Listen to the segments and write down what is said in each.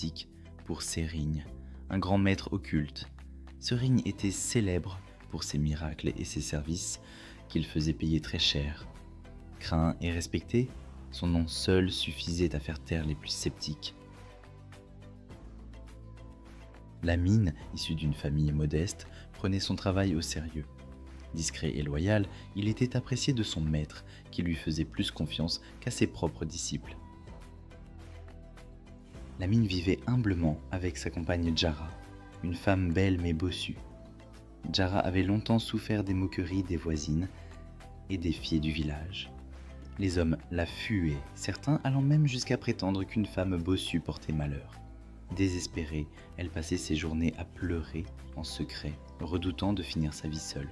sceptique pour Sérigne, un grand maître occulte. Sérigne était célèbre pour ses miracles et ses services qu'il faisait payer très cher. Craint et respecté, son nom seul suffisait à faire taire les plus sceptiques. La mine, issue d'une famille modeste, prenait son travail au sérieux. Discret et loyal, il était apprécié de son maître, qui lui faisait plus confiance qu'à ses propres disciples. La mine vivait humblement avec sa compagne Djara, une femme belle mais bossue. Djara avait longtemps souffert des moqueries des voisines et des filles du village. Les hommes la fuaient, certains allant même jusqu'à prétendre qu'une femme bossue portait malheur. Désespérée, elle passait ses journées à pleurer en secret, redoutant de finir sa vie seule.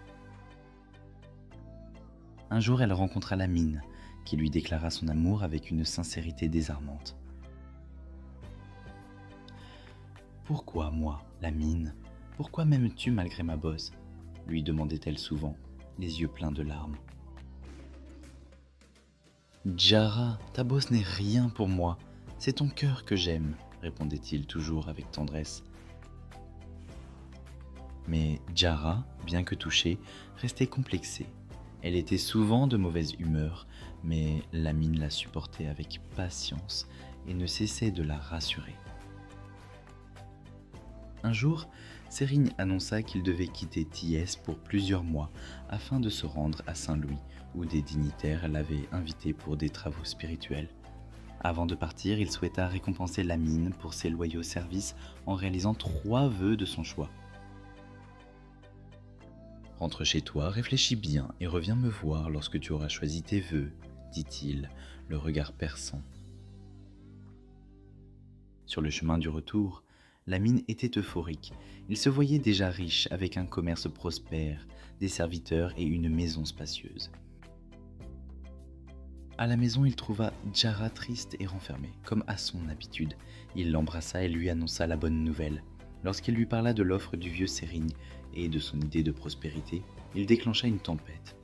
Un jour, elle rencontra la mine, qui lui déclara son amour avec une sincérité désarmante. « Pourquoi moi, la mine? Pourquoi m'aimes-tu malgré ma bosse ?» lui demandait-elle souvent, les yeux pleins de larmes. « Djara, ta bosse n'est rien pour moi, c'est ton cœur que j'aime, » répondait-il toujours avec tendresse. Mais Djara, bien que touchée, restait complexée. Elle était souvent de mauvaise humeur, mais la mine la supportait avec patience et ne cessait de la rassurer. Un jour, Sérigne annonça qu'il devait quitter Thiès pour plusieurs mois afin de se rendre à Saint-Louis, où des dignitaires l'avaient invité pour des travaux spirituels. Avant de partir, il souhaita récompenser la mine pour ses loyaux services en réalisant 3 vœux de son choix. « Rentre chez toi, réfléchis bien et reviens me voir lorsque tu auras choisi tes vœux, » dit-il, le regard perçant. Sur le chemin du retour, la mine était euphorique. Il se voyait déjà riche avec un commerce prospère, des serviteurs et une maison spacieuse. À la maison, il trouva Djara triste et renfermée, comme à son habitude. Il l'embrassa et lui annonça la bonne nouvelle. Lorsqu'il lui parla de l'offre du vieux Sérigne et de son idée de prospérité, il déclencha une tempête.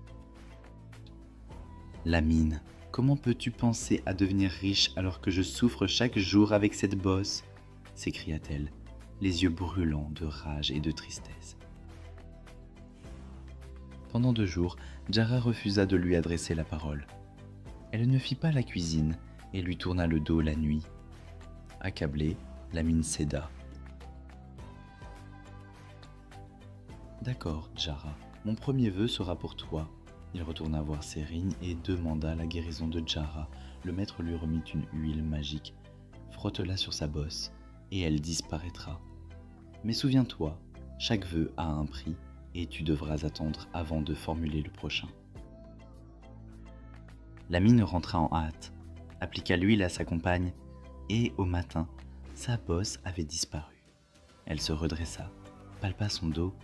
« La mine, comment peux-tu penser à devenir riche alors que je souffre chaque jour avec cette bosse ?» s'écria-t-elle, les yeux brûlants de rage et de tristesse. Pendant 2 jours, Djara refusa de lui adresser la parole. Elle ne fit pas la cuisine et lui tourna le dos la nuit. Accablée, la mine céda. « D'accord, Djara, mon premier vœu sera pour toi. » Il retourna voir Sérigne et demanda la guérison de Djara. Le maître lui remit une huile magique. « Frotte-la sur sa bosse, et elle disparaîtra. Mais souviens-toi, chaque vœu a un prix, et tu devras attendre avant de formuler le prochain. » La mine rentra en hâte, appliqua l'huile à sa compagne, et au matin, sa bosse avait disparu. Elle se redressa, palpa son dos,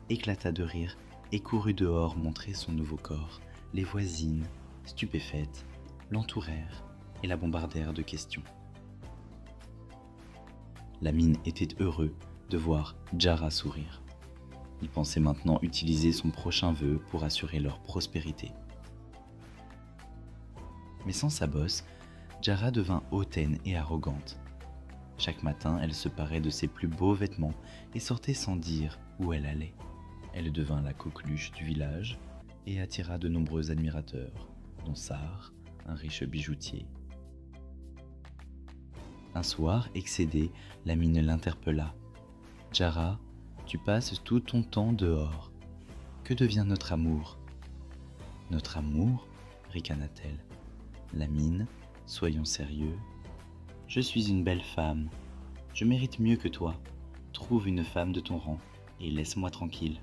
éclata de rire et courut dehors montrer son nouveau corps. Les voisines, stupéfaites, l'entourèrent et la bombardèrent de questions. La mine était heureux de voir Djara sourire. Il pensait maintenant utiliser son prochain vœu pour assurer leur prospérité. Mais sans sa bosse, Djara devint hautaine et arrogante. Chaque matin, elle se parait de ses plus beaux vêtements et sortait sans dire où elle allait. Elle devint la coqueluche du village et attira de nombreux admirateurs, dont Sar, un riche bijoutier. Un soir, excédée, la mine l'interpella. « Djara, tu passes tout ton temps dehors. Que devient notre amour ?»« Notre amour ?» ricana-t-elle. La mine, soyons sérieux. Je suis une belle femme. Je mérite mieux que toi. Trouve une femme de ton rang et laisse-moi tranquille.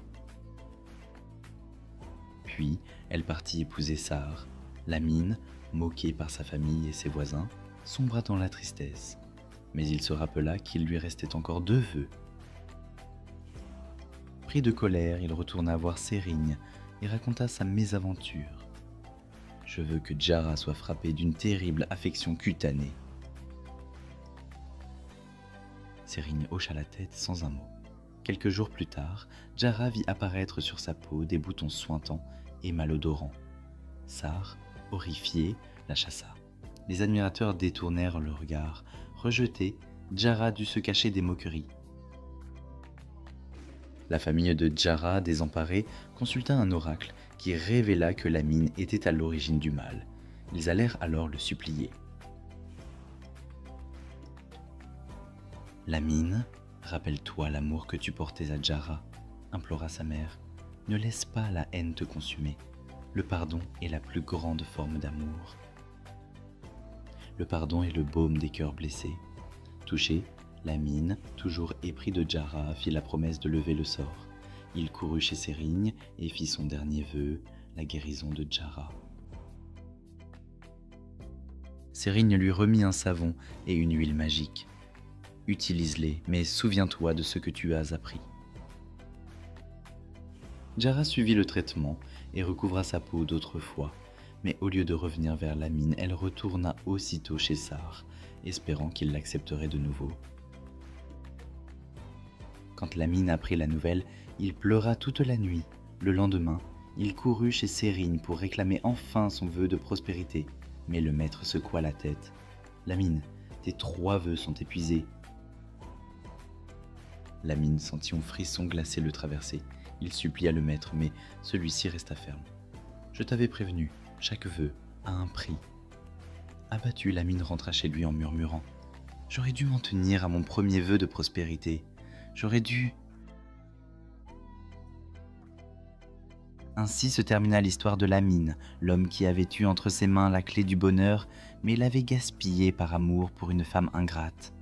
Puis, elle partit épouser Sar. La mine, moquée par sa famille et ses voisins, sombra dans la tristesse. Mais il se rappela qu'il lui restait encore 2 vœux. Pris de colère, il retourna voir Sérigne et raconta sa mésaventure. « Je veux que Djara soit frappée d'une terrible affection cutanée. » Sérigne hocha la tête sans un mot. Quelques jours plus tard, Djara vit apparaître sur sa peau des boutons suintants et malodorants. Sar, horrifié, la chassa. Les admirateurs détournèrent le regard, Rejeté, Djara dut se cacher des moqueries. La famille de Djara, désemparée, consulta un oracle qui révéla que la mine était à l'origine du mal. Ils allèrent alors le supplier. La mine, rappelle-toi l'amour que tu portais à Djara, implora sa mère. Ne laisse pas la haine te consumer. Le pardon est la plus grande forme d'amour. Le pardon est le baume des cœurs blessés. Touché, la mine, toujours épris de Djara, fit la promesse de lever le sort. Il courut chez Sérigne et fit son dernier vœu, la guérison de Djara. Sérigne lui remit un savon et une huile magique. Utilise-les, mais souviens-toi de ce que tu as appris. Djara suivit le traitement et recouvra sa peau d'autrefois, mais au lieu de revenir vers la mine, elle retourna aussitôt chez Sar, espérant qu'il l'accepterait de nouveau. Quand la mine apprit la nouvelle, il pleura toute la nuit. Le lendemain, il courut chez Sérigne pour réclamer enfin son vœu de prospérité, mais le maître secoua la tête. « La mine, tes 3 vœux sont épuisés. » La mine sentit un frisson glacé le traverser. Il supplia le maître, mais celui-ci resta ferme. « Je t'avais prévenu, chaque vœu a un prix. » Abattu, la mine rentra chez lui en murmurant. « J'aurais dû m'en tenir à mon premier vœu de prospérité. J'aurais dû... » Ainsi se termina l'histoire de la mine, l'homme qui avait eu entre ses mains la clé du bonheur, mais l'avait gaspillée par amour pour une femme ingrate.